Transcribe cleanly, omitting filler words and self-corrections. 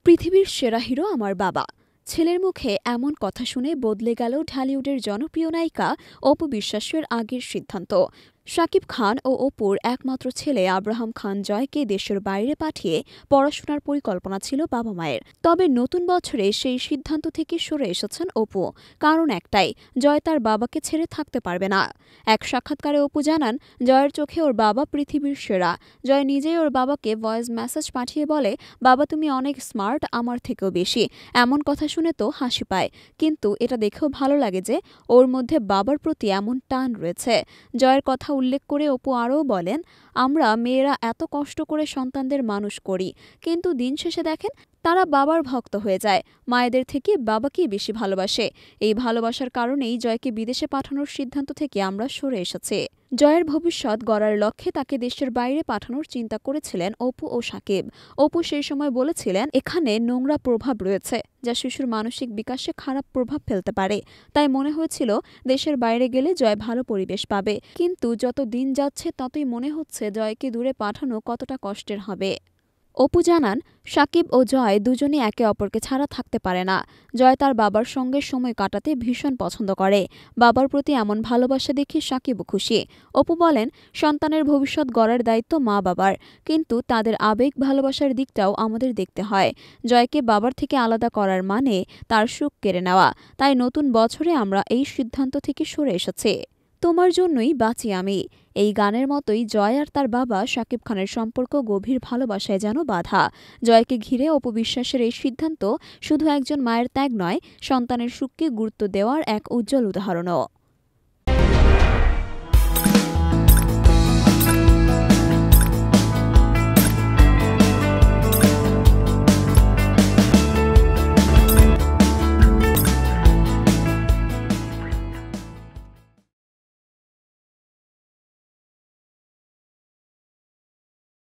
পৃথিবীর সেরা হিরো আমার বাবা। ছেলের মুখে এমন কথা শুনে বদলে গেল ঢালিউডের জনপ্রিয় নায়িকা অপু বিশ্বাসের আগের সিদ্ধান্ত। শাকিব খান ও অপুর একমাত্র ছেলে আব্রাহাম খান জয়কে দেশের বাইরে পাঠিয়ে পড়াশোনার পরিকল্পনা ছিল বাবা মায়ের। তবে নতুন বছরে সেই সিদ্ধান্ত থেকে সরে এসেছেন অপু। কারণ একটাই, জয় তার বাবাকে ছেড়ে থাকতে পারবে না। এক সাক্ষাৎকারে অপু জানান, জয়ের চোখে ওর বাবা পৃথিবীর সেরা। জয় নিজেই ওর বাবাকে ভয়েস মেসেজ পাঠিয়ে বলে, বাবা তুমি অনেক স্মার্ট, আমার থেকেও বেশি। এমন কথা শুনে তো হাসি পায়, কিন্তু এটা দেখেও ভালো লাগে যে ওর মধ্যে বাবার প্রতি এমন টান রয়েছে। জয়ের কথা উল্লেখ করে অপু আরও বলেন, আমরা মেয়েরা এত কষ্ট করে সন্তানদের মানুষ করি, কিন্তু দিন শেষে দেখেন তারা বাবার ভক্ত হয়ে যায়, মায়েদের থেকে বাবাকেই বেশি ভালোবাসে। এই ভালোবাসার কারণেই জয়কে বিদেশে পাঠানোর সিদ্ধান্ত থেকে আমরা সরে এসেছি। জয়ের ভবিষ্যৎ গড়ার লক্ষ্যে তাকে দেশের বাইরে পাঠানোর চিন্তা করেছিলেন অপু ও শাকিব। অপু সেই সময় বলেছিলেন, এখানে নোংরা প্রভাব রয়েছে যা শিশুর মানসিক বিকাশে খারাপ প্রভাব ফেলতে পারে। তাই মনে হয়েছিল দেশের বাইরে গেলে জয় ভালো পরিবেশ পাবে। কিন্তু যত দিন যাচ্ছে ততই মনে হচ্ছে জয়কে দূরে পাঠানো কতটা কষ্টের হবে। অপু জানান, শাকিব ও জয় দুজনই একে অপরকে ছাড়া থাকতে পারে না। জয় তার বাবার সঙ্গে সময় কাটাতে ভীষণ পছন্দ করে। বাবার প্রতি এমন ভালোবাসা দেখে শাকিবও খুশি। অপু বলেন, সন্তানের ভবিষ্যৎ গড়ার দায়িত্ব মা বাবার, কিন্তু তাদের আবেগ ভালোবাসার দিকটাও আমাদের দেখতে হয়। জয়কে বাবার থেকে আলাদা করার মানে তার সুখ কেড়ে নেওয়া। তাই নতুন বছরে আমরা এই সিদ্ধান্ত থেকে সরে এসেছি। তোমার জন্যই বাঁচি আমি। এই গানের মতোই জয় আর তার বাবা শাকিব খানের সম্পর্ক গভীর ভালোবাসায় যেন বাঁধা। জয়কে ঘিরে অপু বিশ্বাসের এই সিদ্ধান্ত শুধু একজন মায়ের ত্যাগ নয়, সন্তানের সুখকে গুরুত্ব দেওয়ার এক উজ্জ্বল উদাহরণও।